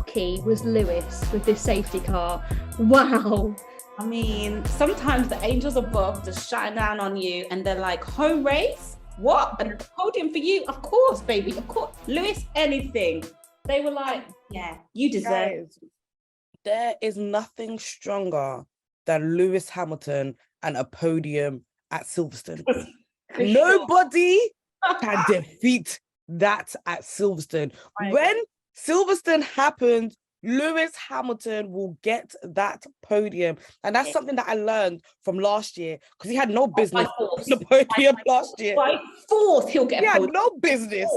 lucky was Lewis with this safety car? Wow. I mean, sometimes the angels above just shine down on you and they're like, home race? What? A podium for you? Of course, baby. Of course. Lewis, anything. They were like, yeah, you deserve it. There is nothing stronger than Lewis Hamilton and a podium at Silverstone. Nobody can defeat that at Silverstone. When Silverstone happens, Lewis Hamilton will get that podium. And that's something that I learned from last year, because he had no business on the podium last year. By force, he'll get a podium. He had no business.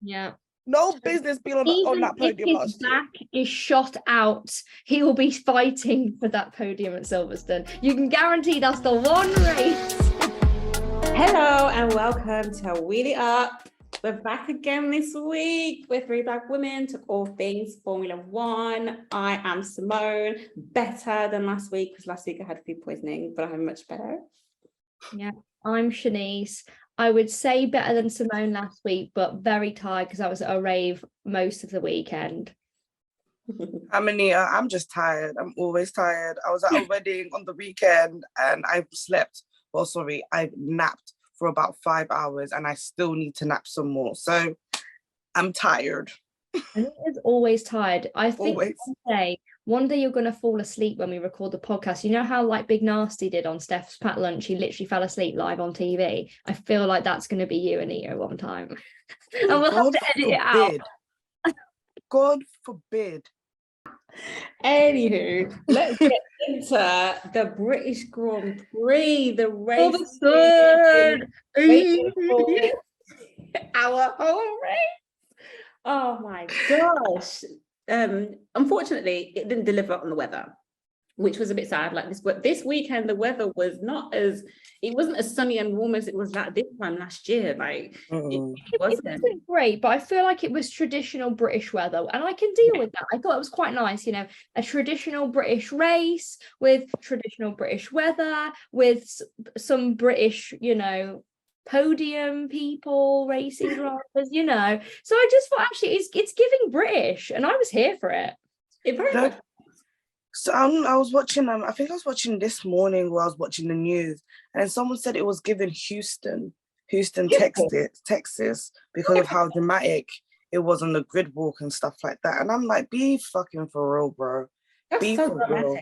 Yeah. No business being on that podium last year. Even if his back is shot out, he will be fighting for that podium at Silverstone. You can guarantee that's the one race. Hello and welcome to Wheel It Up. We're back again this week with three black women to all things Formula One. I am Simone, better than last week because last week I had food poisoning, but I'm much better. Yeah, I'm Shanice. I would say better than Simone last week, but very tired because I was at a rave most of the weekend. I'm just tired. I'm always tired. I was at a wedding on the weekend and I slept. Well, sorry, I napped for about 5 hours and I still need to nap some more. So I'm tired. And it is always tired. I think one day you're going to fall asleep when we record the podcast. You know how like Big Nasty did on Steph's Pat Lunch? He literally fell asleep live on TV. I feel like that's going to be you, Anita, one time. And we'll have to edit it out. God forbid. Anywho, let's get into the British Grand Prix, the race. Our whole race. Oh my gosh. Unfortunately, it didn't deliver on the weather, which was a bit sad. Like this weekend, the weather was it wasn't as sunny and warm as it was like this time last year. Like it wasn't great, but I feel like it was traditional British weather, and I can deal with that. I thought it was quite nice, a traditional British race with traditional British weather, with some British, podium people, racing drivers, So I just thought actually it's giving British, and I was here for it. So I was watching I think I was watching this morning where I was watching the news, and someone said it was given Houston, Texas, because of how dramatic it was on the grid walk and stuff like that. And I'm like, be fucking for real, bro. That's so dramatic. Real.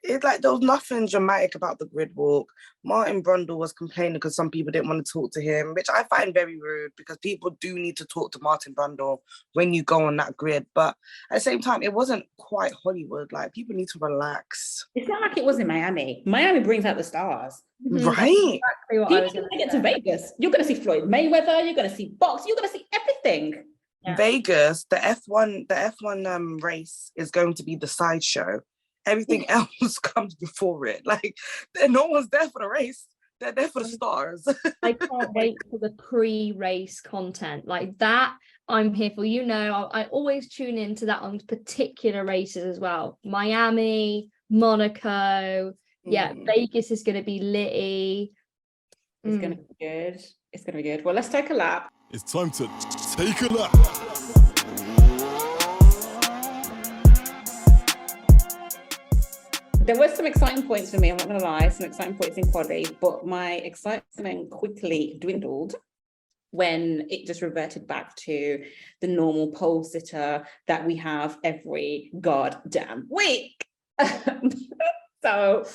It's like there was nothing dramatic about the grid walk. Martin Brundle was complaining because some people didn't want to talk to him, which I find very rude because people do need to talk to Martin Brundle when you go on that grid. But at the same time, it wasn't quite Hollywood. Like, people need to relax. It's not like it was in Miami. Miami brings out the stars. Right. Exactly what I was going to get to Vegas. You're going to see Floyd Mayweather. You're going to see box. You're going to see everything. Yeah. Vegas, the F1 race is going to be the sideshow. Everything else comes before it. Like, no one's there for the race. They're there for the stars. I can't wait for the pre-race content. Like that, I'm here for. I always tune into that on particular races as well. Miami, Monaco. Yeah, Vegas is going to be litty. It's going to be good. It's going to be good. Well, let's take a lap. It's time to take a lap. There were some exciting points for me, I'm not going to lie, some exciting points in quali, but my excitement quickly dwindled when it just reverted back to the normal pole sitter that we have every goddamn week. So,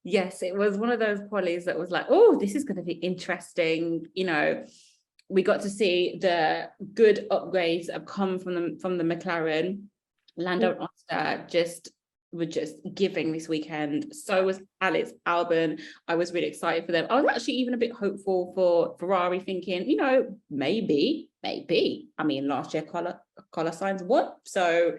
yes, it was one of those qualis that was like, oh, this is going to be interesting. We got to see the good upgrades that have come from the McLaren. Lando and Oscar were just giving this weekend. So was Alex Albon. I was really excited for them. I was actually even a bit hopeful for Ferrari, thinking, maybe. I mean, last year Carlos Sainz won, so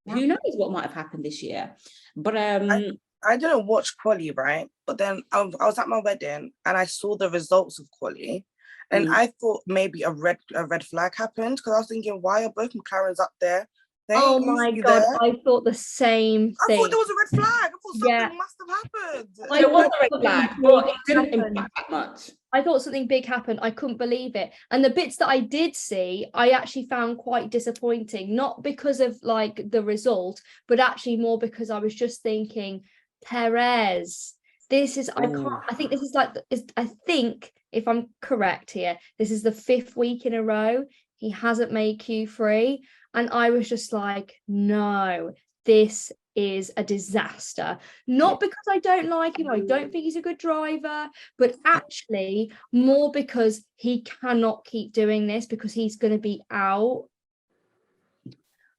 who knows what might have happened this year. But I didn't watch quali, right? But then I was at my wedding and I saw the results of quali, and I thought maybe a red flag happened, because I was thinking, why are both McLarens up there? They Oh ain't my usually God, there. I thought the same I thing. thought there was a red flag. I thought Yeah. something must have happened. I There was thought a red something flag, big but it didn't happened. impact that much. I thought something big happened. I couldn't believe it. And the bits that I did see, I actually found quite disappointing, not because of like the result, but actually more because I was just thinking, Perez, this is, I can't, I think this is like, I think if I'm correct here, this is the 5th week in a row he hasn't made Q3. And I was just like, no, this is a disaster. Not because I don't like him, I don't think he's a good driver, but actually more because he cannot keep doing this because he's going to be out.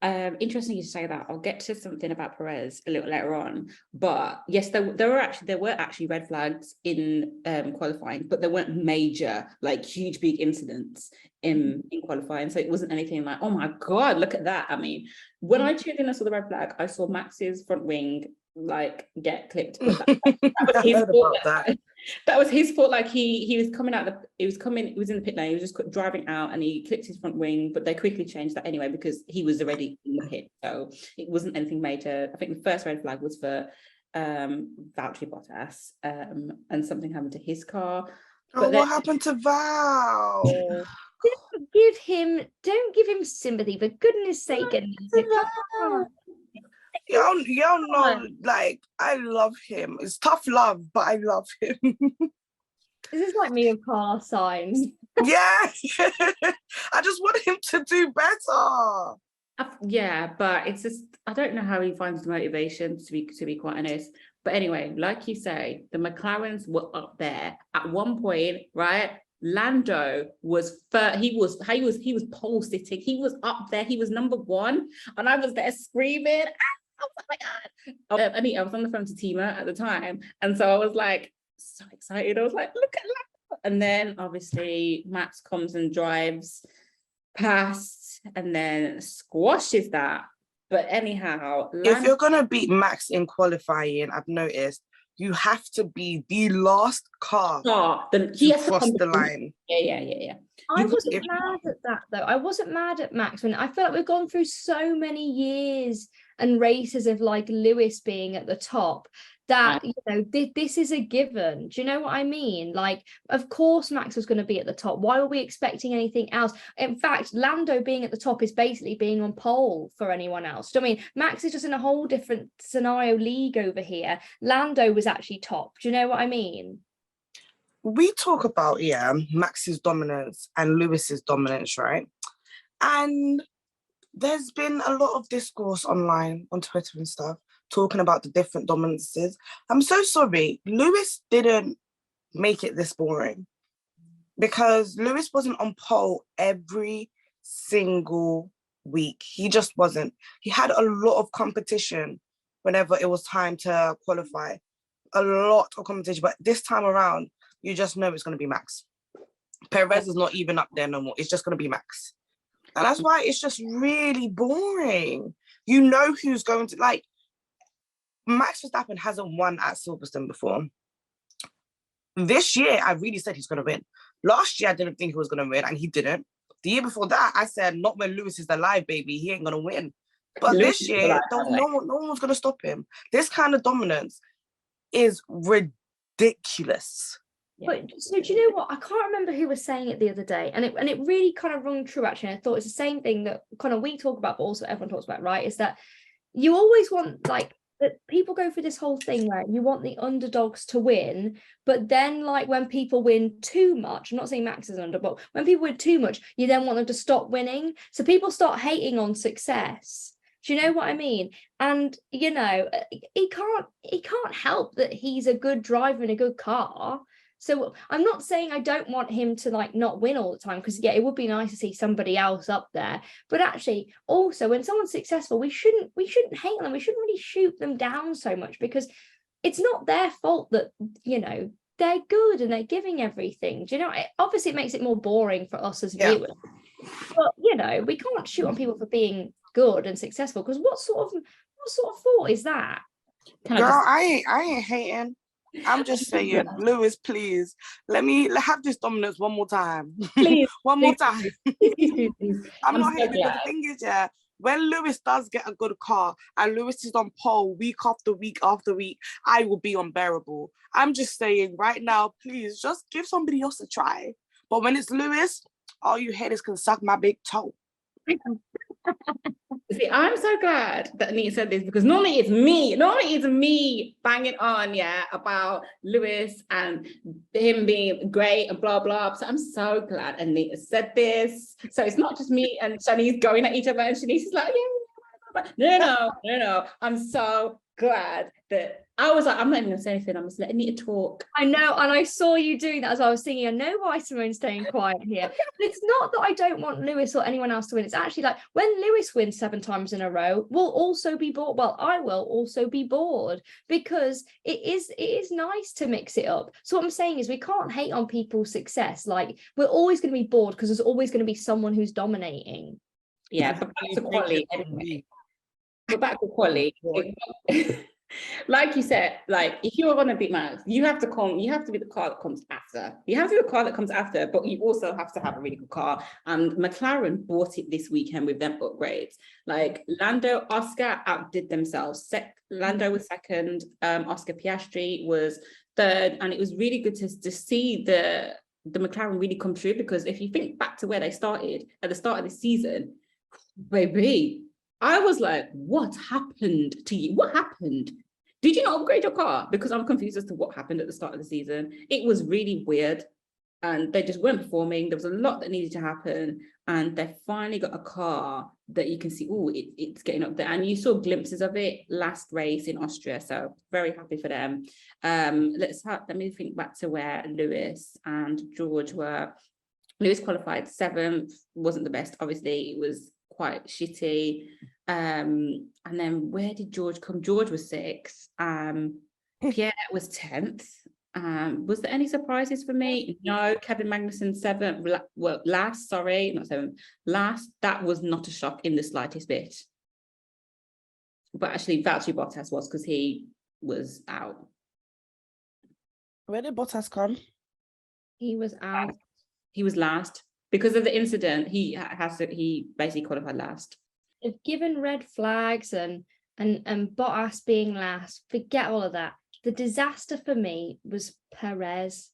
Interesting you say that. I'll get to something about Perez a little later on. But yes, there were actually red flags in qualifying, but there weren't major, like huge big incidents in qualifying. So it wasn't anything like, oh my God, look at that. I mean, when I tuned in, I saw the red flag, I saw Max's front wing like get clipped. But that was his fault. That was his fault. Like he was coming out he was in the pit lane, he was just driving out and he clipped his front wing, but they quickly changed that anyway because he was already in the pit. So it wasn't anything major. I think the first red flag was for Valtteri Bottas, and something happened to his car. Oh, what happened to Val? Don't give him sympathy, for goodness sake. Y'all know, like, I love him. It's tough love, but I love him. This is like me with Carlos Sainz. Yeah. I just want him to do better. Yeah, but it's just, I don't know how he finds the motivation, to be quite honest. But anyway, like you say, the McLarens were up there at one point, right? Lando was he was pole sitting, he was up there, he was number 1, and I was there screaming, oh my God. I was on the phone to Tima at the time, and so I was like so excited. I was like, look at that. And then obviously Max comes and drives past and then squashes that. But anyhow, if you're gonna beat Max in qualifying, I've noticed you have to be the last car to cross the line. Yeah. I wasn't mad at that though. I wasn't mad at Max when I felt like we've gone through so many years and races of like Lewis being at the top that, you know, this is a given. Do you know what I mean? Like, of course Max was going to be at the top. Why were we expecting anything else? In fact, Lando being at the top is basically being on pole for anyone else. Do you know what I mean? Max is just in a whole different scenario league over here. Lando was actually top. Do you know what I mean? We talk about, Max's dominance and Lewis's dominance, right? And there's been a lot of discourse online on Twitter and stuff talking about the different dominances. I'm so sorry, Lewis didn't make it this boring because Lewis wasn't on pole every single week. He just wasn't. He had a lot of competition whenever it was time to qualify. A lot of competition, but this time around, you just know it's going to be Max. Perez is not even up there no more. It's just going to be Max. And that's why it's just really boring. You know who's going to, like, Max Verstappen hasn't won at Silverstone before. This year, I really said he's going to win. Last year, I didn't think he was going to win, and he didn't. The year before that, I said, not when Lewis is alive, baby. He ain't going to win. But this year, no one's going to stop him. This kind of dominance is ridiculous. But so do you know what? I can't remember who was saying it the other day, and it really kind of rung true actually. I thought it's the same thing that kind of we talk about, but also everyone talks about, right? Is that you always want, like, that people go through this whole thing where you want the underdogs to win, but then like when people win too much, I'm not saying Max is under, but when people win too much, you then want them to stop winning. So people start hating on success. Do you know what I mean? And you know, he can't help that he's a good driver in a good car. So I'm not saying I don't want him to like not win all the time, because yeah, it would be nice to see somebody else up there. But actually, also when someone's successful, we shouldn't hate them. We shouldn't really shoot them down so much, because it's not their fault that, you know, they're good and they're giving everything. Do you know? Obviously, it makes it more boring for us as viewers. But you know, we can't shoot on people for being good and successful, because what sort of thought is that? Girl, I ain't hating. I'm just saying, Lewis, please let me have this dominance one more time. Please, one more time. Please. I'm not hating, because the thing is, when Lewis does get a good car and Lewis is on pole week after week after week, I will be unbearable. I'm just saying right now, please just give somebody else a try. But when it's Lewis, all you haters can suck my big toe. See, I'm so glad that Anita said this because normally it's me banging on, about Lewis and him being great and blah, blah. So I'm so glad Anita said this. So it's not just me and Shanice going at each other and Shanice is like, no. I'm so glad that I was like, I'm not even gonna say anything. I'm just letting Anita talk. I know, and I saw you doing that as I was singing. I know why Simone's staying quiet here. But it's not that I don't want Lewis or anyone else to win. It's actually like when Lewis wins 7 times in a row, we'll also be bored. Well, I will also be bored because it is nice to mix it up. So what I'm saying is we can't hate on people's success. Like we're always going to be bored because there's always going to be someone who's dominating. Yeah, but back to quality anyway. But back to quality. Like you said, like if you're gonna beat Max, you have to be the car that comes after. You have to be the car that comes after, but you also have to have a really good car. And McLaren bought it this weekend with them upgrades. Like Lando, Oscar outdid themselves. Lando was second, Oscar Piastri was third, and it was really good to see the McLaren really come true, because if you think back to where they started at the start of the season, baby, I was like, what happened to you? What happened? Did you not upgrade your car? Because I'm confused as to what happened at the start of the season. It was really weird and they just weren't performing. There was a lot that needed to happen and they finally got a car that you can see, it's getting up there. And you saw glimpses of it last race in Austria. So very happy for them. Let me think back to where Lewis and George were. Lewis qualified 7th, wasn't the best. Obviously, it was quite shitty. And then where did George come? George was 6th. Pierre was 10th. Was there any surprises for me? No. Kevin Magnussen 7th. Well, last. That was not a shock in the slightest bit. But actually, Valtteri Bottas was, because he was out. Where did Bottas come? He was out. He was last. Because of the incident, he basically qualified last. They've given red flags and Bottas being last. Forget all of that. The disaster for me was Perez.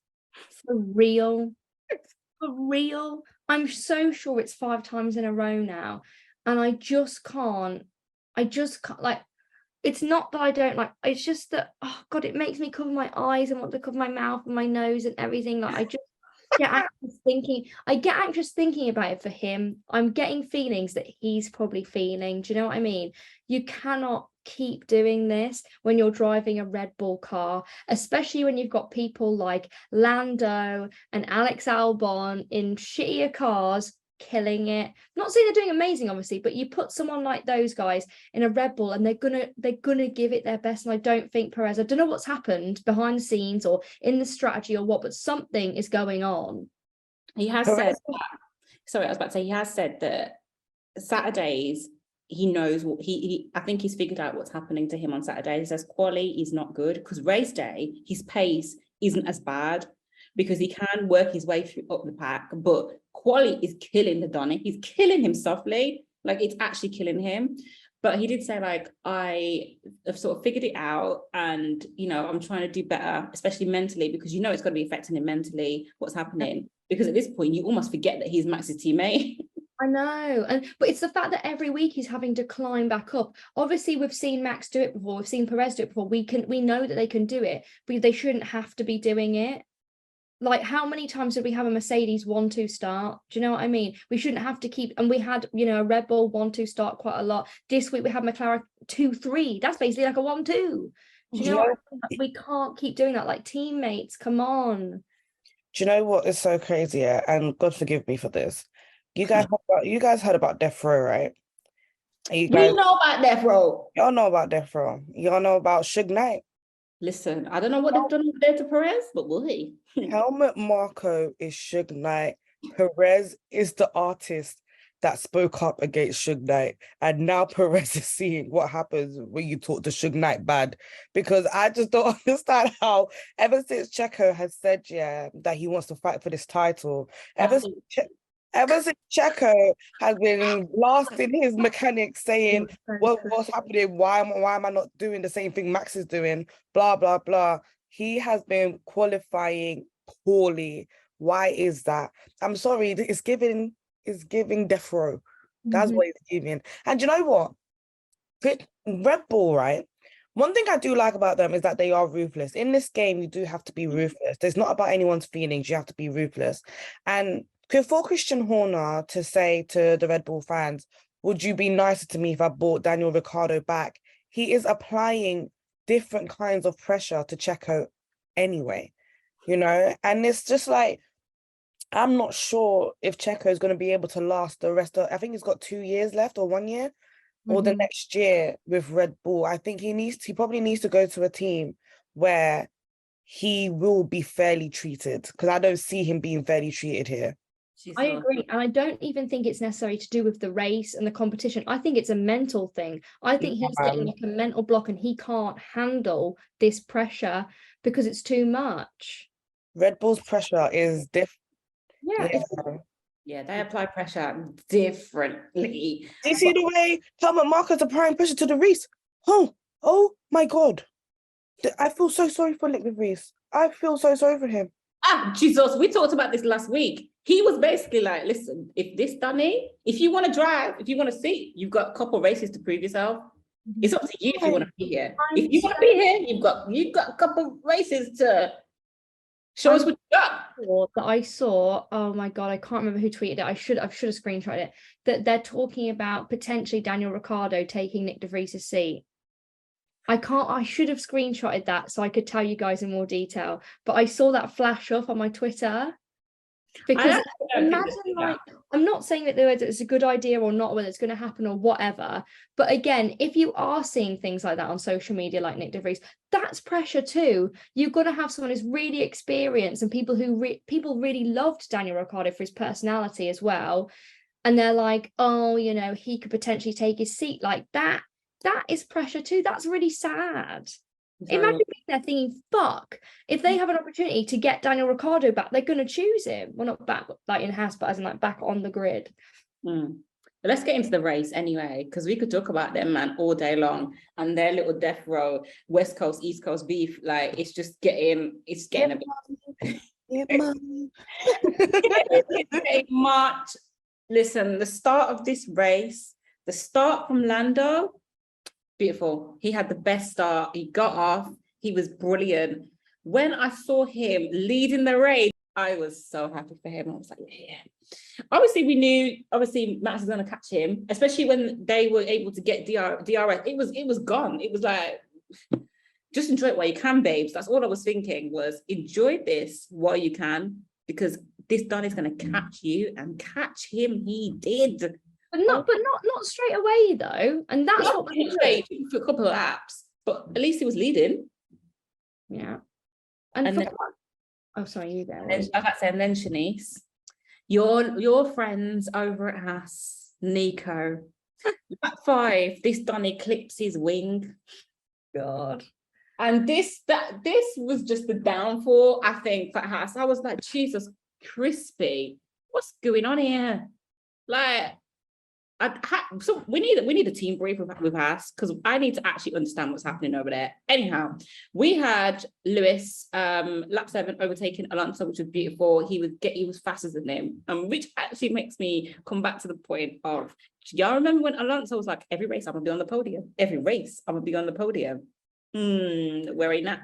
For real. For real. I'm so sure it's 5 times in a row now. And I just can't like, it's not that I don't like, it's just that, oh God, it makes me cover my eyes and want to cover my mouth and my nose and everything. Like I just I get anxious thinking about it for him. I'm getting feelings that he's probably feeling. Do you know what I mean? You cannot keep doing this when you're driving a Red Bull car, especially when you've got people like Lando and Alex Albon in shittier cars killing it. I'm not saying they're doing amazing, obviously, but you put someone like those guys in a Red Bull and they're gonna give it their best. And I don't think Perez, I don't know what's happened behind the scenes or in the strategy or what, but something is going on. He has said, sorry, I was about to say, he has said that Saturdays he knows what I think he's figured out what's happening to him on Saturday. He says quali is not good because race day his pace isn't as bad because he can work his way through up the pack, but quali is killing the Donny. He's killing him softly, like it's actually killing him. But he did say, like, I have sort of figured it out and, you know, I'm trying to do better, especially mentally, because you know it's going to be affecting him mentally, what's happening. Because at this point, you almost forget that he's Max's teammate. I know. But it's the fact that every week he's having to climb back up. Obviously, we've seen Max do it before. We've seen Perez do it before. We know that they can do it, but they shouldn't have to be doing it. Like, how many times did we have a Mercedes 1-2 start? Do you know what I mean? We shouldn't have to keep, and we had, you know, a Red Bull 1-2 start quite a lot. This week we had McLaren 2-3. That's basically like a 1-2. Do you know what I mean? We can't keep doing that. Like, teammates, come on. Do you know what is so crazy? Yeah? And God forgive me for this. You guys heard about Death Row, right? We know about Death Row. Y'all know about Death Row. Y'all know about Suge Knight. Listen, I don't know what they've done there to Perez, but will he? Helmut Marko is Suge Knight. Perez is the artist that spoke up against Suge Knight. And now Perez is seeing what happens when you talk to Suge Knight bad. Because I just don't understand how, ever since Checo has said, that he wants to fight for this title, Ever since Checo has been blasting his mechanics saying, what's happening? Why am I not doing the same thing Max is doing? Blah, blah, blah. He has been qualifying poorly. Why is that? I'm sorry, it's giving death row. That's what it's giving. And you know what? Red Bull, right? One thing I do like about them is that they are ruthless. In this game, you do have to be ruthless. It's not about anyone's feelings. You have to be ruthless. And for Christian Horner to say to the Red Bull fans, would you be nicer to me if I brought Daniel Ricciardo back? He is applying different kinds of pressure to Checo anyway, And it's just like, I'm not sure if Checo is going to be able to last the rest of, I think he's got 2 years left or 1 year or the next year with Red Bull. I think he probably needs to go to a team where he will be fairly treated, because I don't see him being fairly treated here. I agree. And I don't even think it's necessary to do with the race and the competition. I think it's a mental thing. I think he's getting like a mental block and he can't handle this pressure because it's too much. Red Bull's pressure is different. Yeah, they apply pressure differently. Do you see the way Helmut Marko's applying pressure to the race? Oh my God. I feel so sorry for Nick de Vries. I feel so sorry for him. Jesus, we talked about this last week. He was basically like, listen, if this done it, if you want to drive, if you want to see, you've got a couple of races to prove yourself. It's up to you if you want to be here. If you want to be here, you've got a couple of races to show us what you got. That I saw, oh my God, I can't remember who tweeted it. I should have screenshotted it. That they're talking about potentially Daniel Ricciardo taking Nick de Vries' seat. I should have screenshotted that so I could tell you guys in more detail. But I saw that flash up on my Twitter. Because imagine, like, I'm not saying that it's a good idea or not, whether it's going to happen or whatever. But again, if you are seeing things like that on social media, like Nick de Vries, that's pressure too. You've got to have someone who's really experienced, and people really loved Daniel Ricciardo for his personality as well. And they're like, oh, he could potentially take his seat like that. That is pressure too. That's really sad. Imagine being there thinking, fuck, if they have an opportunity to get Daniel Ricciardo back, they're going to choose him. Well, not back like in house, but as in like back on the grid. But let's get into the race anyway, because we could talk about them, man, all day long, and their little death row, West Coast, East Coast beef. Like, it's getting a bit. It's getting much. Listen, the start of this race, the start from Lando, beautiful. He had the best start. He got off. He was brilliant. When I saw him leading the race, I was so happy for him. I was like, yeah. Obviously, we knew, Max was going to catch him, especially when they were able to get DRS. It was gone. It was like, just enjoy it while you can, babes. That's all I was thinking, was enjoy this while you can, because this Donny's going to catch you, and catch him he did. But not straight away though, and that's not what straight for a couple of laps. But at least he was leading. Yeah, sorry, you there. And then Shanice, your friends over at Haas, Nico, lap 5, this Donny clips his wing. God. And this was just the downfall, I think, for Haas. I was like, Jesus crispy, what's going on here? Like, so we need a team brief with Haas, because I need to actually understand what's happening over there. Anyhow, we had Lewis lap 7 overtaking Alonso, which was beautiful. He was faster than him, which actually makes me come back to the point of, y'all remember when Alonso was like, every race I'm gonna be on the podium, every race I'm gonna be on the podium. Where are you now?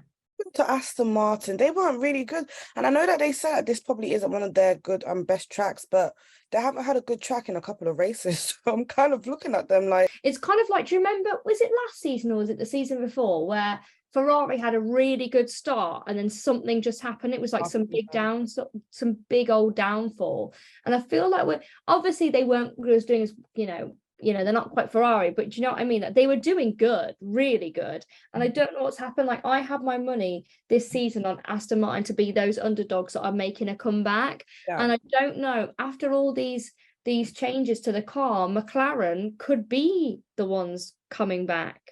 To Aston Martin, they weren't really good, and I know that they said this probably isn't one of their good best tracks, but they haven't had a good track in a couple of races. So I'm kind of looking at them like, it's kind of like, do you remember, was it last season or was it the season before, where Ferrari had a really good start and then something just happened? It was like some big old downfall. And I feel like obviously they weren't as doing as they're not quite Ferrari, but do you know what I mean? That they were doing good, really good. And I don't know what's happened. Like, I have my money this season on Aston Martin to be those underdogs that are making a comeback. Yeah. And I don't know, after all these changes to the car, McLaren could be the ones coming back.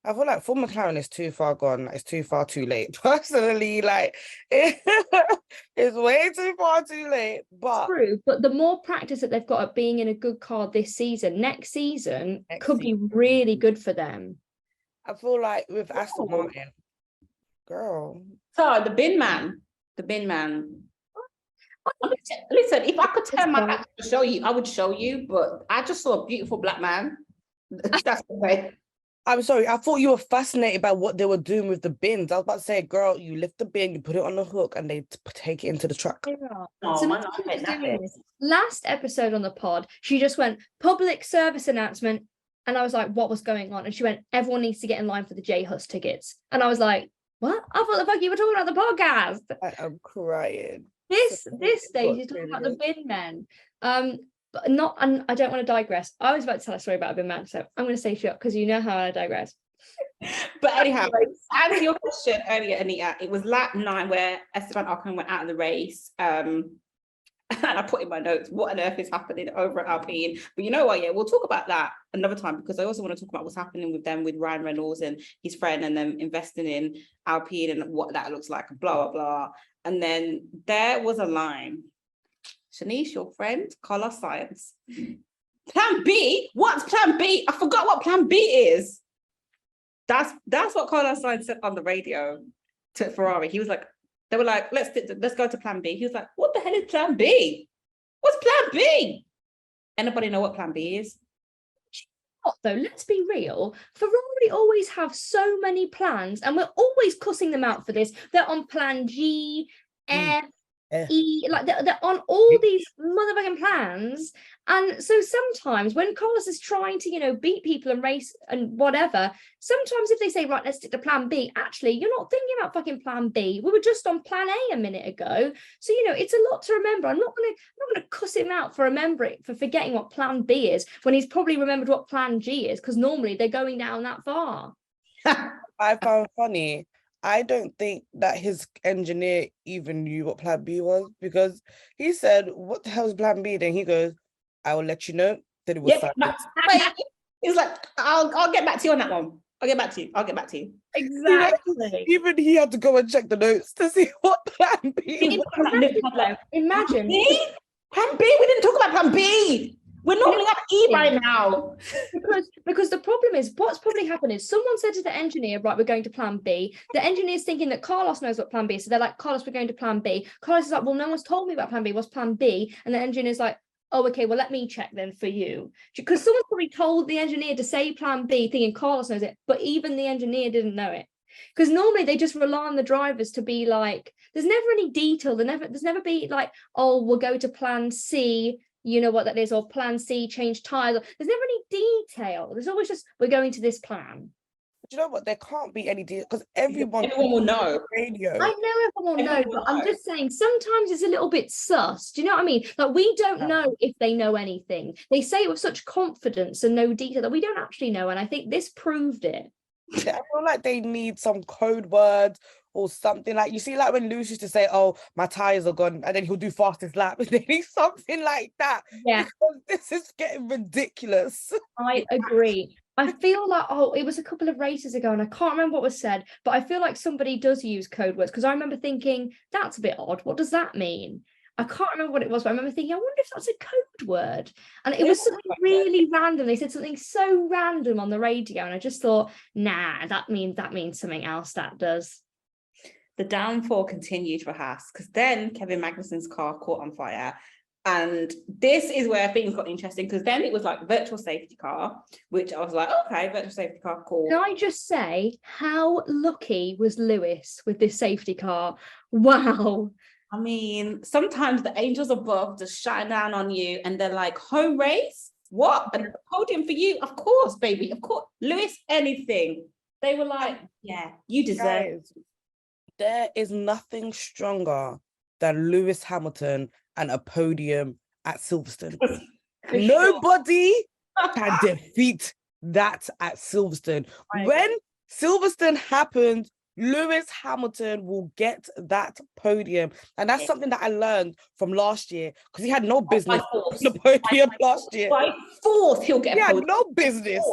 I feel like for McLaren, it's too far gone. It's too far too late. Personally, like it's way too far too late. But True, but the more practice that they've got at being in a good car this season, next season could be really good for them. I feel like with Aston Martin, girl. So the bin man. Listen, if I could turn my back to show you, I would show you, but I just saw a beautiful black man. That's okay. I'm sorry, I thought you were fascinated by what they were doing with the bins. I was about to say, girl, you lift the bin, you put it on the hook, and they take it into the truck. So last episode on the pod, she just went, public service announcement. And I was like, what was going on? And she went, everyone needs to get in line for the J-Hus tickets. And I was like, what? I thought the fuck you were talking about the podcast. I am crying. This stage is talking about the bin men. But not, and I don't want to digress. I was about to tell a story about a bin man, so I'm going to say shut because you know how I digress. But anyhow, to answer your question earlier, Anita, it was lap 9 where Esteban Ocon went out of the race. And I put in my notes, what on earth is happening over at Alpine? But you know what? Yeah, we'll talk about that another time because I also want to talk about what's happening with them, with Ryan Reynolds and his friend, and them investing in Alpine and what that looks like, blah, blah, blah. And then there was a line. Shanice, your friend, Carlos Sainz. Plan B? What's plan B? I forgot what plan B is. That's what Carlos Sainz said on the radio to Ferrari. He was like, they were like, let's go to plan B. He was like, what the hell is plan B? What's plan B? Anybody know what plan B is? What though? Let's be real. Ferrari always have so many plans, and we're always cussing them out for this. They're on plan G, F, E, like they're on all these motherfucking plans. And so sometimes when Carlos is trying to, beat people and race and whatever, sometimes if they say, right, let's stick to plan B, actually, you're not thinking about fucking plan B. We were just on plan A a minute ago. So, it's a lot to remember. I'm not gonna cuss him out for forgetting what plan B is when he's probably remembered what plan G is, because normally they're going down that far. I found funny. I don't think that his engineer even knew what plan B was, because he said, what the hell is plan B? Then he goes, I will let you know. Then it was He's like, I'll get back to you on that one. I'll get back to you. Exactly. Even he had to go and check the notes to see what plan B was. Imagine. Plan B? We didn't talk about plan B. We're normally at E right now. Because the problem is, what's probably happened is someone said to the engineer, right, we're going to plan B. The engineer's thinking that Carlos knows what plan B is. So they're like, Carlos, we're going to plan B. Carlos is like, well, no one's told me about plan B. What's plan B? And the engineer's like, oh, okay, well, let me check then for you. Because someone's probably told the engineer to say plan B, thinking Carlos knows it, but even the engineer didn't know it. Because normally they just rely on the drivers to be like, there's never any detail. There's never be like, oh, we'll go to plan C, you know what that is, or plan C, change tires. There's never any detail. There's always just, we're going to this plan. But you know what? There can't be any detail because everyone will know. Radio. I know everyone will know, but I'm just saying sometimes it's a little bit sus. Do you know what I mean? Like, we don't know if they know anything. They say it with such confidence and no detail that we don't actually know. And I think this proved it. I feel like they need some code words or something. Like, you see, like when Lewis used to say, oh, my tires are gone, and then he'll do fastest lap. They need something like that. Yeah. Because this is getting ridiculous. I agree. I feel like, it was a couple of races ago and I can't remember what was said, but I feel like somebody does use code words, because I remember thinking, that's a bit odd. What does that mean? I can't remember what it was, but I remember thinking, I wonder if that's a code word. And it was something really random. They said something so random on the radio, and I just thought, nah, that means something else, that does. The downfall continued for Haas, because then Kevin Magnussen's car caught on fire. And this is where things got interesting, because then it was like virtual safety car, which I was like, okay, virtual safety car, cool. Can I just say, how lucky was Lewis with this safety car? Wow. I mean, sometimes the angels above just shine down on you and they're like, home race? What? And the podium for you? Of course, baby. Of course. Lewis, anything. They were like, yeah, you deserve it. There is nothing stronger than Lewis Hamilton and a podium at Silverstone. Nobody can defeat that at Silverstone. When Silverstone happens, Lewis Hamilton will get that podium. And that's something that I learned from last year, because he had no business on the podium last year. By force, he'll get a podium. No business.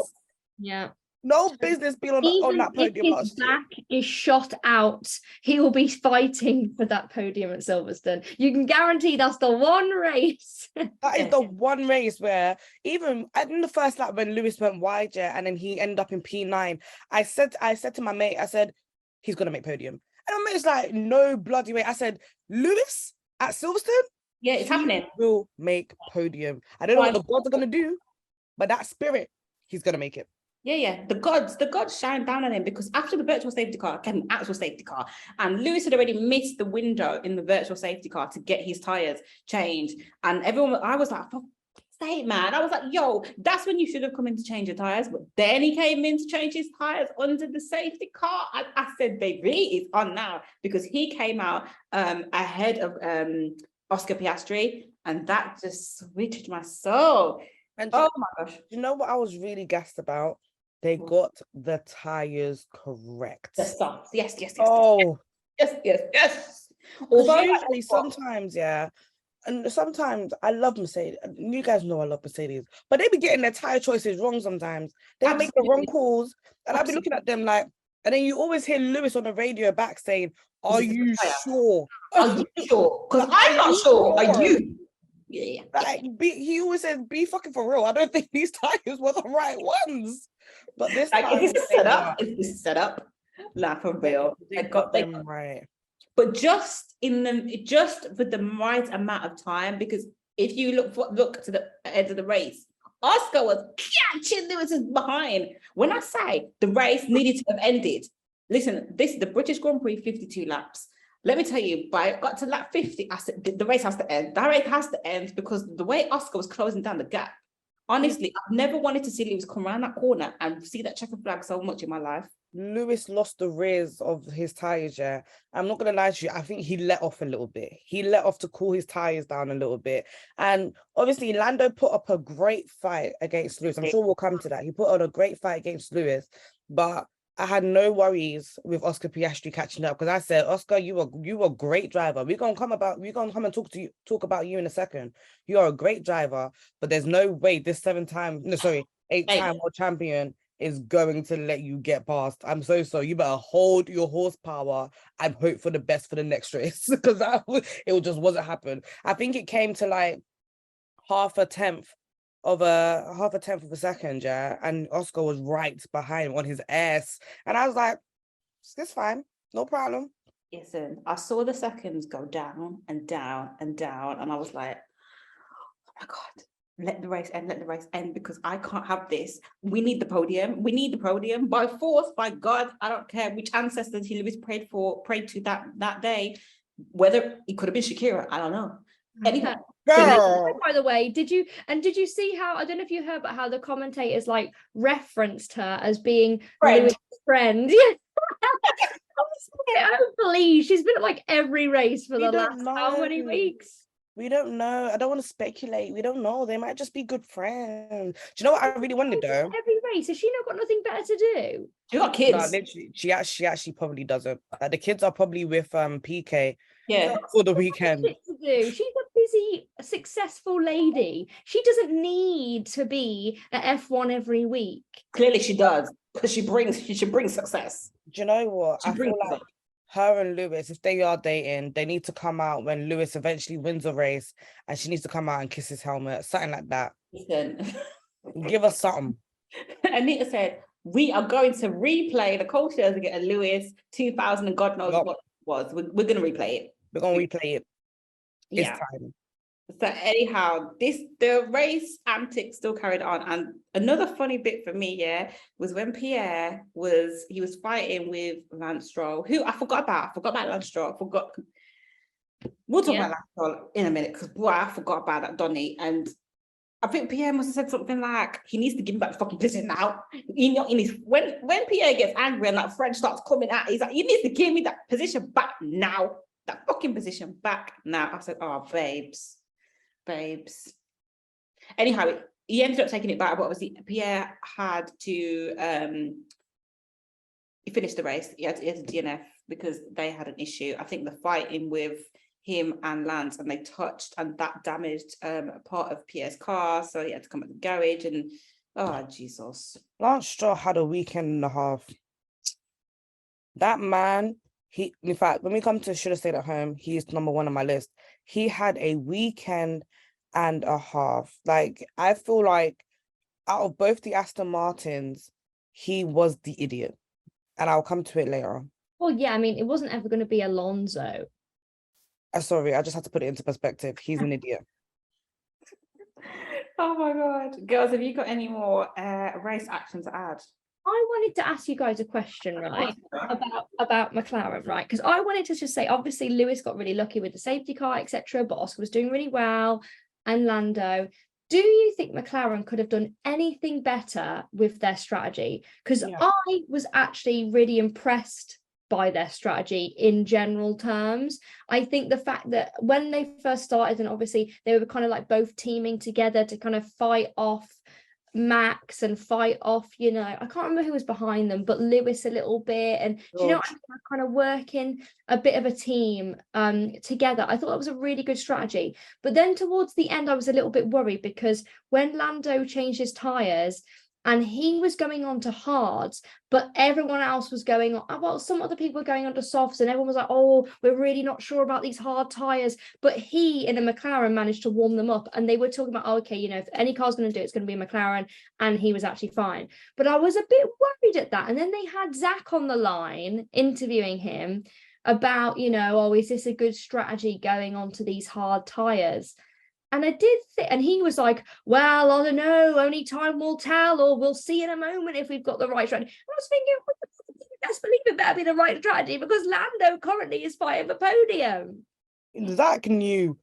Yeah. No business being on Even that if podium his last year. back is shot out, he will be fighting for that podium at Silverstone. You can guarantee that's the one race. That is the one race where even in the first lap when Lewis went wide, yeah, and then he ended up in P9. I said to my mate, I said, he's gonna make podium. And my mate's like, no bloody way. I said, Lewis at Silverstone? Yeah, it's happening. Will make podium. I don't know what the gods are gonna do, but that spirit, he's gonna make it. Yeah. The gods shine down on him, because after the virtual safety car came an actual safety car, and Lewis had already missed the window in the virtual safety car to get his tires changed. And I was like, for sake, man. I was like, yo, that's when you should have come in to change your tires. But then he came in to change his tires under the safety car. I said, baby, it's on now, because he came out ahead of Oscar Piastri, and that just switched my soul. And oh my gosh. You know what I was really gassed about? They got the tires correct. The softs. Yes. Oh. Yes. Although usually sometimes, yeah, and sometimes I love Mercedes. You guys know I love Mercedes, but they be getting their tire choices wrong sometimes. They make the wrong calls, and I'll be looking at them like, and then you always hear Lewis on the radio back saying, "Are you sure? Are you sure? Because I'm not sure. Are you?" Yeah. Like, he always says, "Be fucking for real. I don't think these tires were the right ones." But this time, is this set up? Is this set up? Nah, for real. They got them right. But just with the right amount of time, because if you look to the end of the race, Oscar was catching Lewis's behind. When I say the race needed to have ended, listen, this is the British Grand Prix, 52 laps. Let me tell you, by got to lap 50, I said the race has to end. That race has to end, because the way Oscar was closing down the gap, honestly, I've never wanted to see Lewis come around that corner and see that checkered flag so much in my life. Lewis lost the rears of his tires, yeah. I'm not gonna lie to you, I think he let off a little bit. He let off to cool his tires down a little bit. And obviously Lando put up a great fight against Lewis. I'm sure we'll come to that. He put on a great fight against Lewis, but I had no worries with Oscar Piastri catching up, because I said, Oscar, you were a great driver. We're gonna come and talk about you in a second. You are a great driver, but there's no way this 8-time world champion is going to let you get past. I'm so sorry. You better hold your horsepower and hope for the best for the next race, because it just wasn't happen. I think it came to like half a tenth of a second, yeah, and Oscar was right behind him on his ass, and I was like, "It's fine, no problem." Listen, I saw the seconds go down and down and down, and I was like, "Oh my God, let the race end, because I can't have this. We need the podium by force, by God. I don't care which ancestors he was prayed to that day, whether it could have been Shakira, I don't know." Anyhow, by the way, did you see how, I don't know if you heard about how the commentators like referenced her as being Lewis' friend? Yeah. Oh, please, she's been at like every race for the last how many weeks? We don't know. I don't want to speculate. We don't know. They might just be good friends. Do you know what I really wanted though? Every race, has she not got nothing better to do? She got kids. No, literally, she actually probably doesn't. The kids are probably with PK. Yeah, for the weekend. To do. She's a busy, successful lady. She doesn't need to be at F1 every week. Clearly, she does, because she should bring success. Do you know what? I feel like her and Lewis, if they are dating, they need to come out when Lewis eventually wins a race, and she needs to come out and kiss his helmet, something like that. Listen, give us something. Anita said, "We are going to replay the culture to get a Lewis 2000 and God knows what it was. We're going to replay it. We're going to replay it. It's Yeah. time." So anyhow, the race antics still carried on. And another funny bit for me, was when Pierre was fighting with Lance Stroll, who I forgot about Lance Stroll. We'll talk about Lance Stroll in a minute, because boy, I forgot about that, Donny. And I think Pierre must have said something like, he needs to give him back the fucking position now. You know, when Pierre gets angry and that French starts coming out, he's like, "You need to give me that position back now. That fucking position back now." I said, "Oh, babes. Anyhow, he ended up taking it back, but obviously Pierre had to he finished the race. He had to DNF because they had an issue. I think the fighting with him and Lance, and they touched, and that damaged part of Pierre's car, so he had to come at the garage, and Oh, Jesus. Lance Stroll had a weekend and a half. That man, in fact, when we come to Should Have Stayed at Home, he's number one on my list. He had a weekend and a half. Like, I feel like out of both the Aston Martins, he was the idiot. And I'll come to it later. Well, yeah, I mean, it wasn't ever going to be Alonso. Sorry, I just had to put it into perspective. He's an idiot. Oh my God. Girls, have you got any more race action to add? I wanted to ask you guys a question, right, about McLaren, right? Because I wanted to just say, obviously, Lewis got really lucky with the safety car, etc., but Oscar was doing really well, and Lando. Do you think McLaren could have done anything better with their strategy? Because I was actually really impressed by their strategy in general terms. I think the fact that when they first started, and obviously they were kind of like both teaming together to kind of fight off Max and fight off, I can't remember who was behind them, but Lewis a little bit, and do you know what, kind of working a bit of a team together. I thought that was a really good strategy. But then towards the end I was a little bit worried, because when Lando changed his tires and he was going on to hards, but everyone else was going on, well, some other people were going on to softs, and everyone was like, oh, we're really not sure about these hard tires. But he in a McLaren managed to warm them up, and they were talking about, oh, okay, if any car's going to do it, it's going to be a McLaren, and he was actually fine. But I was a bit worried at that. And then they had Zach on the line interviewing him about, oh, is this a good strategy going on to these hard tires? And I did and he was like, well, I don't know, only time will tell, or we'll see in a moment if we've got the right strategy. I was thinking, best believe it better be the right strategy, because Lando currently is fighting for podium. Zach knew.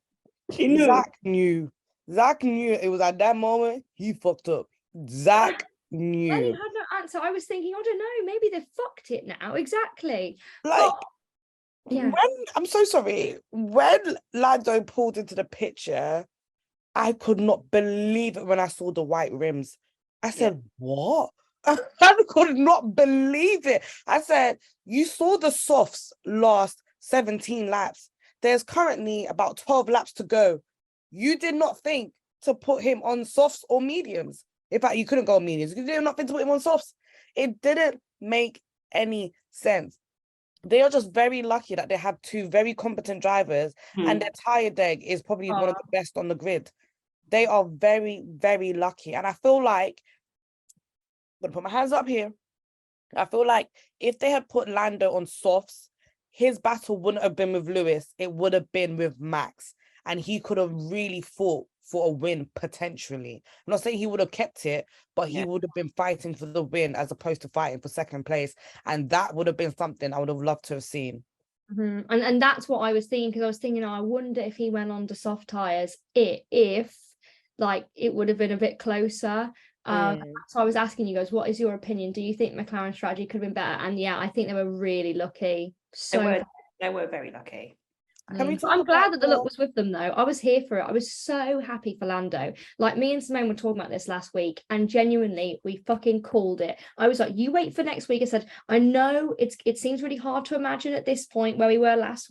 Zach knew it was at that moment he fucked up. Zach knew. And he had no answer. I was thinking, I don't know, maybe they fucked it now. Exactly. Like, when, I'm so sorry, when Lando pulled into the picture, I could not believe it when I saw the white rims. I said, what? I could not believe it. I said, you saw the softs last 17 laps. There's currently about 12 laps to go. You did not think to put him on softs or mediums. In fact, you couldn't go on mediums. You did not think to put him on softs. It didn't make any sense. They are just very lucky that they have two very competent drivers, and their tire deck is probably one of the best on the grid. They are very, very lucky. And I feel like, I'm going to put my hands up here. I feel like if they had put Lando on softs, his battle wouldn't have been with Lewis. It would have been with Max. And he could have really fought for a win, potentially. I'm not saying he would have kept it, but he would have been fighting for the win as opposed to fighting for second place. And that would have been something I would have loved to have seen. And that's what I was thinking, because I was thinking, I wonder if he went on to soft tires, if like it would have been a bit closer. So I was asking you guys, what is your opinion? Do you think McLaren's strategy could have been better? And yeah, I think they were really lucky. They were very lucky. I'm glad that the luck was with them, though. I was here for it. I was so happy for Lando. Like, me and Simone were talking about this last week, and genuinely, we fucking called it. I was like, you wait for next week. I said, I know it seems really hard to imagine at this point where we were last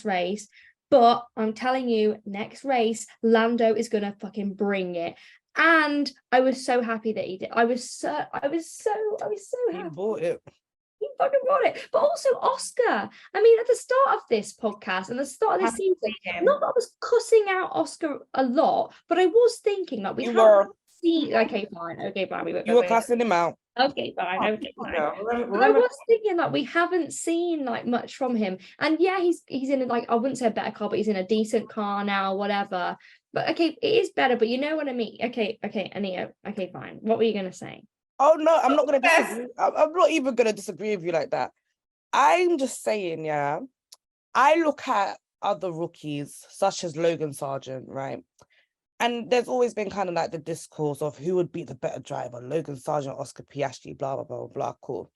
race, but I'm telling you, next race, Lando is gonna fucking bring it. And I was so happy that he did. I was so happy. He bought it. He fucking brought it. But also Oscar. I mean, at the start of this podcast and the start of this season, not that I was cussing out Oscar a lot, but I was thinking like we haven't seen. Okay, fine. You were cussing him out. Okay, fine. But I was thinking like we haven't seen like much from him. And yeah, he's in like, I wouldn't say a better car, but he's in a decent car now, whatever. But okay, it is better, but you know what I mean? Okay, Anita. Okay, fine. What were you gonna say? Oh no, I'm not gonna disagree. I'm not even gonna disagree with you like that. I'm just saying, yeah. I look at other rookies such as Logan Sargent, right? And there's always been kind of like the discourse of who would be the better driver, Logan Sargent, Oscar Piastri, blah, blah, blah, blah, cool.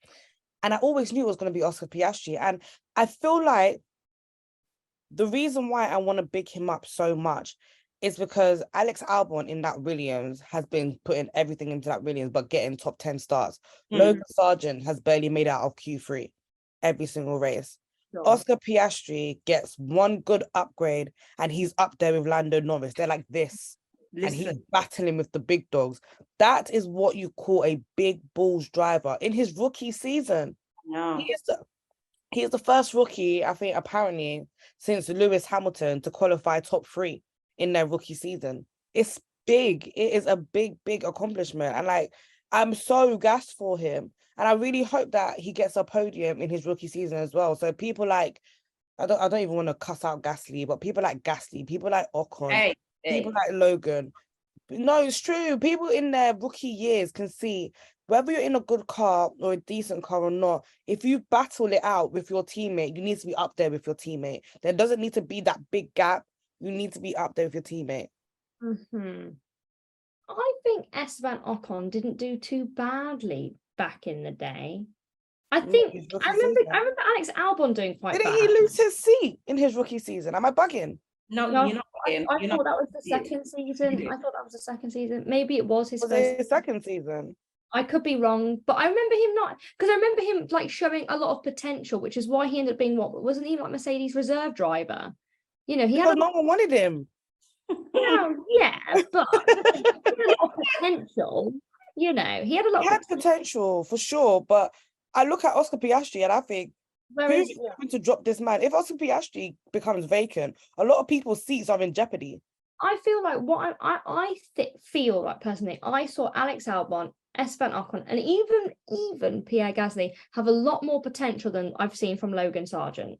And I always knew it was going to be Oscar Piastri. And I feel like the reason why I want to big him up so much is because Alex Albon in that Williams has been putting everything into that Williams, but getting top 10 starts. Logan Sargent has barely made out of Q3 every single race. Sure. Oscar Piastri gets one good upgrade and he's up there with Lando Norris. They're like this. and he's Listen, battling with the big dogs. That is what you call a big balls driver in his rookie season. no. He is the first rookie, I think, apparently, since Lewis Hamilton to qualify top 3 in their rookie season. It's big. It is a big, big accomplishment. And like, I'm so gassed for him. And I really hope that he gets a podium in his rookie season as well. So people like, I don't even want to cuss out Gasly, but people like Gasly, people like Ocon, people like Logan. No, it's true. People in their rookie years can see whether you're in a good car or a decent car or not. If you battle it out with your teammate, you need to be up there with your teammate. There doesn't need to be that big gap. You need to be up there with your teammate. I think Esteban Ocon didn't do too badly back in the day. I think his I rookie remember season. I remember Alex Albon doing quite Didn't bad. he lose his seat in his rookie season? Am I bugging? No, No, you're not. I You're thought not. that was the second season. I thought that was the second season. Maybe it was his Was first. it his second season? I could be wrong, but I remember him not, because I remember him like showing a lot of potential, which is why he ended up being what wasn't he like Mercedes reserve driver? You know, he Because had a no one wanted him. well, yeah, but he had a lot of potential. You know, he had a lot He of had potential for sure, but I look at Oscar Piastri and I think, whereas who's going to drop this man? If Oscar Piastri becomes vacant, a lot of people's seats are in jeopardy. I feel like what feel like personally, I saw Alex Albon, Esteban Ocon, and even Pierre Gasly have a lot more potential than I've seen from Logan Sargent.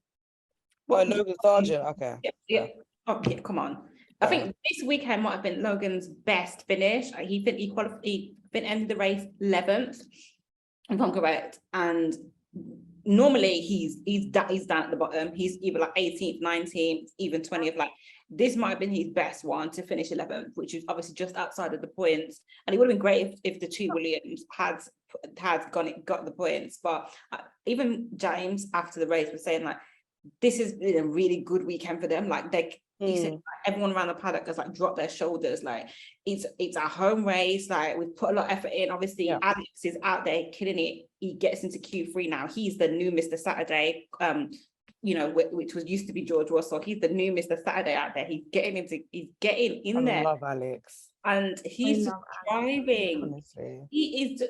Oh, Logan Sargent, okay. Yeah. Oh, yeah, come on. I think this weekend might have been Logan's best finish. He ended the race 11th, if I'm correct. And normally he's down at the bottom. He's either like 18th, 19th, even 20th. Like this might have been his best one to finish 11th, which is obviously just outside of the points. And it would have been great if the two Williams had got the points. But even James after the race was saying like, this has been a really good weekend for them. Like he said, like, everyone around the paddock has like dropped their shoulders. Like it's a home race. Like we've put a lot of effort in. Obviously, Alex is out there killing it. He gets into Q3 now. He's the new Mr. Saturday. You know, which was used to be George Russell. He's the new Mr. Saturday out there. He's getting in there. I love Alex. And he's just driving. Honestly. He is.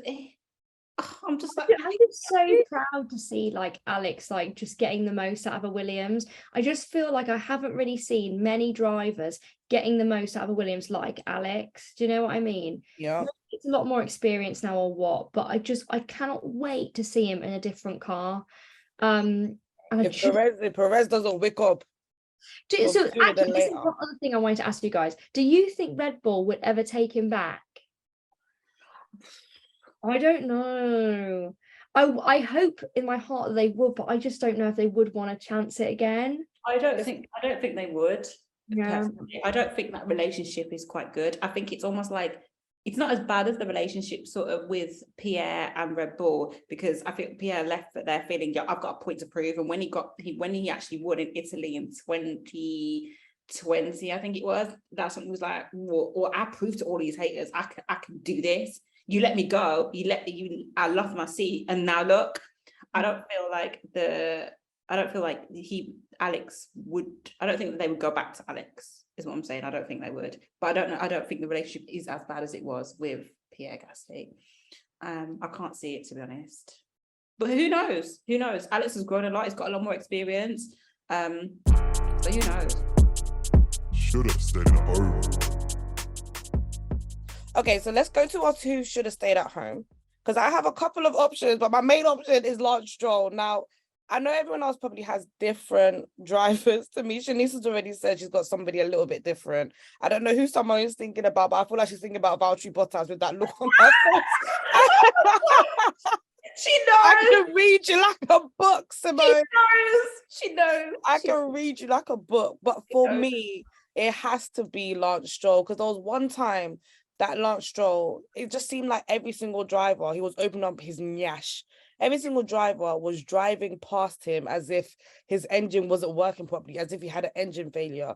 I'm just like, I'm just so proud to see like Alex like just getting the most out of a Williams. I just feel like I haven't really seen many drivers getting the most out of a Williams like Alex. Do you know what I mean? Yeah. It's a lot more experience now or what, but I cannot wait to see him in a different car. And if Perez doesn't wake up. So actually, this is one other thing I wanted to ask you guys. Do you think Red Bull would ever take him back? I don't know. I hope in my heart that they would, but I just don't know if they would want to chance it again. I don't think they would. Yeah. Personally. I don't think that relationship is quite good. I think it's almost like it's not as bad as the relationship sort of with Pierre and Red Bull, because I think Pierre left there feeling, yeah, I've got a point to prove. And when he actually won in Italy in 2020, I think it was, that's when he was like, or I proved to all these haters, I can do this. You let me go, I lost my seat, and now look. I don't feel like Alex would. I don't think that they would go back to Alex, is what I'm saying. I don't think they would. But I don't know. I don't think the relationship is as bad as it was with Pierre Gasly. I can't see it, to be honest. But who knows? Who knows? Alex has grown a lot. He's got a lot more experience. So who knows? Should have stayed at home. Okay, so let's go to us who should have stayed at home. Because I have a couple of options, but my main option is Lance Stroll. Now, I know everyone else probably has different drivers. To me, Shanice has already said she's got somebody a little bit different. I don't know who someone is thinking about, but I feel like she's thinking about Valtteri Bottas with that look on her face. She knows. I can read you like a book, Simone. She knows. I can read you like a book. But for me, it has to be Lance Stroll, because there was one time that Lance Stroll, it just seemed like every single driver, he was opening up his nyash. Every single driver was driving past him as if his engine wasn't working properly, as if he had an engine failure.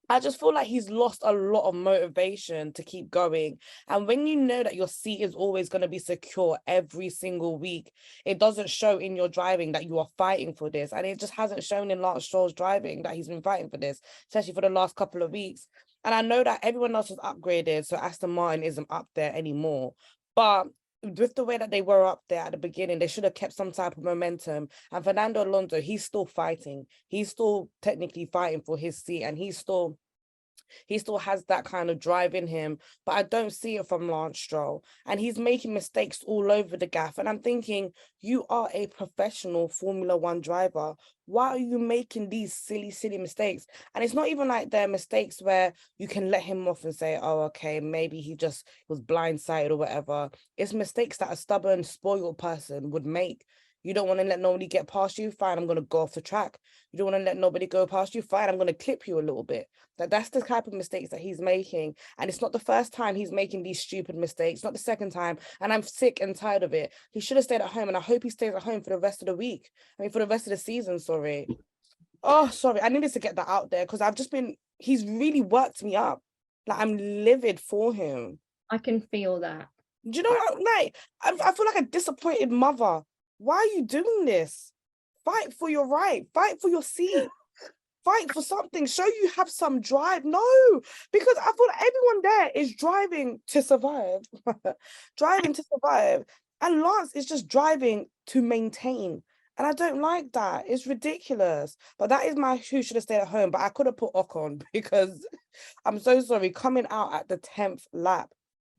I just feel like he's lost a lot of motivation to keep going. And when you know that your seat is always going to be secure every single week, it doesn't show in your driving that you are fighting for this. And it just hasn't shown in Lance Stroll's driving that he's been fighting for this, especially for the last couple of weeks. And I know that everyone else was upgraded, so Aston Martin isn't up there anymore. But with the way that they were up there at the beginning, they should have kept some type of momentum. And Fernando Alonso, he's still fighting. He's still technically fighting for his seat, and he still has that kind of drive in him, but I don't see it from Lance Stroll. And he's making mistakes all over the gaff. And I'm thinking, you are a professional Formula One driver. Why are you making these silly mistakes? And it's not even like they're mistakes where you can let him off and say, oh, okay, maybe he just was blindsided or whatever. It's mistakes that a stubborn, spoiled person would make. You don't want to let nobody get past you? Fine, I'm going to go off the track. You don't want to let nobody go past you? Fine, I'm going to clip you a little bit. That's the type of mistakes that he's making. And it's not the first time he's making these stupid mistakes, not the second time. And I'm sick and tired of it. He should have stayed at home, and I hope he stays at home for the rest of the week. For the rest of the season, sorry. Oh, sorry. I needed to get that out there because he's really worked me up. Like, I'm livid for him. I can feel that. Do you know what? Like, I feel like a disappointed mother. Why are you doing this? Fight for your right. Fight for your seat. Fight for something. Show you have some drive. No, because I feel like everyone there is driving to survive. Driving to survive. And Lance is just driving to maintain. And I don't like that. It's ridiculous. But that is my who should have stayed at home. But I could have put Ocon because I'm so sorry. Coming out at the 10th lap,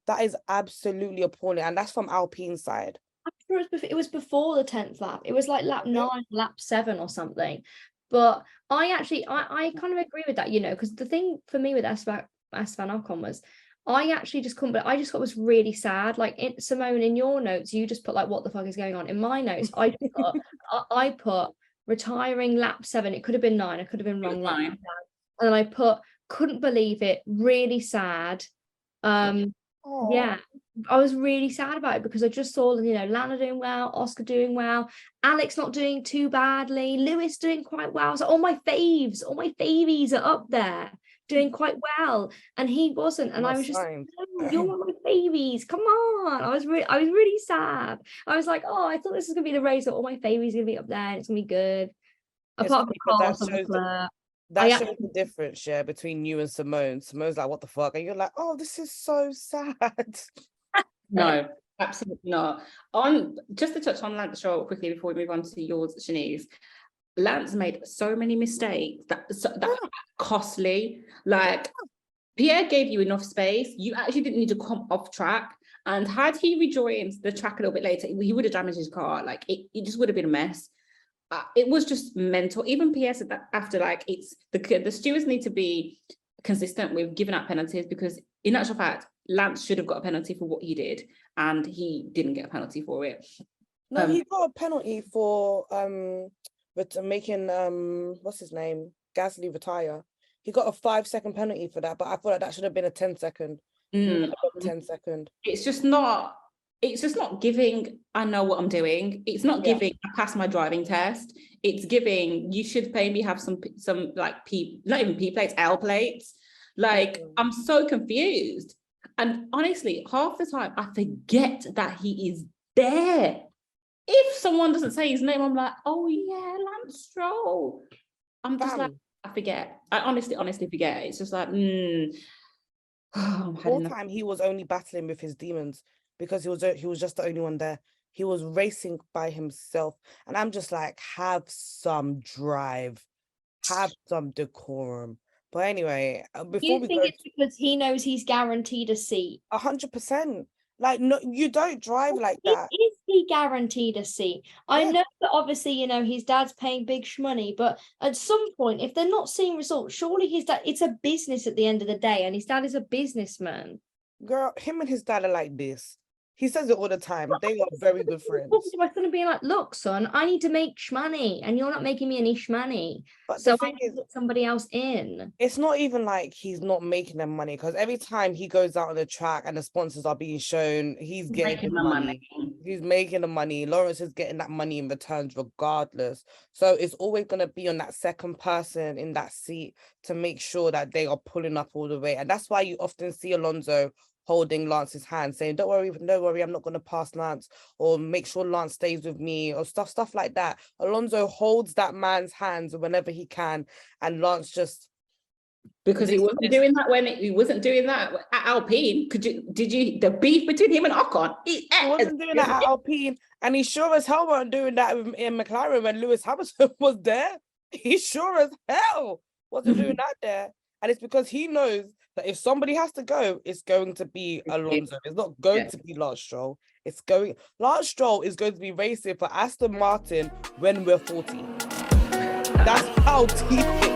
that is absolutely appalling. And that's from Alpine's side. I'm sure it was before the 10th lap. It was like lap 9, lap 7 or something. But I kind of agree with that, because the thing for me with Esteban Ocon was I actually just couldn't, but I just was really sad. Like, Simone, in your notes, you just put like, what the fuck is going on? In my notes, I put retiring lap 7. It could have been 9. I could have been wrong. And then I put, couldn't believe it, really sad. Yeah, I was really sad about it because I just saw, Lana doing well, Oscar doing well, Alex not doing too badly, Lewis doing quite well. So all my favies are up there doing quite well, and he wasn't. And I was just, no, you're one of my favies. Come on. I was really sad. I was like, oh, I thought this was gonna be the race that all my favies are gonna be up there and it's gonna be good. Apart from that shows the difference, between you and Simone. Simone's like, what the fuck? And you're like, oh, this is so sad. No, absolutely not. Just to touch on Lance Stroll quickly before we move on to yours, Shanice. Lance made so many mistakes that are costly. Like, Pierre gave you enough space. You actually didn't need to come off track. And had he rejoined the track a little bit later, he would have damaged his car. Like, it just would have been a mess. It was just mental. Even Pierre said that after, like, it's the stewards need to be consistent with giving out penalties, because in actual fact, Lance should have got a penalty for what he did, and he didn't get a penalty for it. No, he got a penalty for making what's his name, Gasly retire. He got a 5-second penalty for that, but I feel like that should have been a 10-second. 10-second. It's just not giving, I know what I'm doing. It's not giving, I passed my driving test. It's giving, you should maybe have some like not even P plates, L plates. Like, I'm so confused. And honestly, half the time I forget that he is there. If someone doesn't say his name, I'm like, oh yeah, Lance Stroll. I'm just like, I forget. I honestly forget. It's just like, all the time he was only battling with his demons, because he was just the only one there. He was racing by himself. And I'm just like, have some drive, have some decorum. But anyway, before you think it's because he knows he's guaranteed a seat? 100%. Like, no, you don't drive like that. Is he guaranteed a seat? I know that obviously, his dad's paying big money, but at some point, if they're not seeing results, surely his dad, it's a business at the end of the day, and his dad is a businessman. Girl, him and his dad are like this. He says it all the time. They are very good friends. My son being like, look, son, I need to make shmoney, and you're not making me any shmoney. But so I need to put somebody else in. It's not even like he's not making them money, because every time he goes out on the track and the sponsors are being shown, he's getting the money. He's making the money. Lawrence is getting that money in returns regardless. So it's always going to be on that second person in that seat to make sure that they are pulling up all the way. And that's why you often see Alonso holding Lance's hand, saying, don't worry, I'm not going to pass Lance, or make sure Lance stays with me, or stuff like that. Alonso holds that man's hands whenever he can, and Lance just Because he wasn't doing that when he wasn't doing that at Alpine. Did you the beef between him and Ocon? He wasn't doing that at Alpine, and he sure as hell wasn't doing that in McLaren when Lewis Hamilton was there. He sure as hell wasn't doing that there. And it's because he knows that if somebody has to go, it's going to be Alonso. It's not going to be Lance Stroll. Lance Stroll is going to be racing for Aston Martin when we're 40. That's how deep it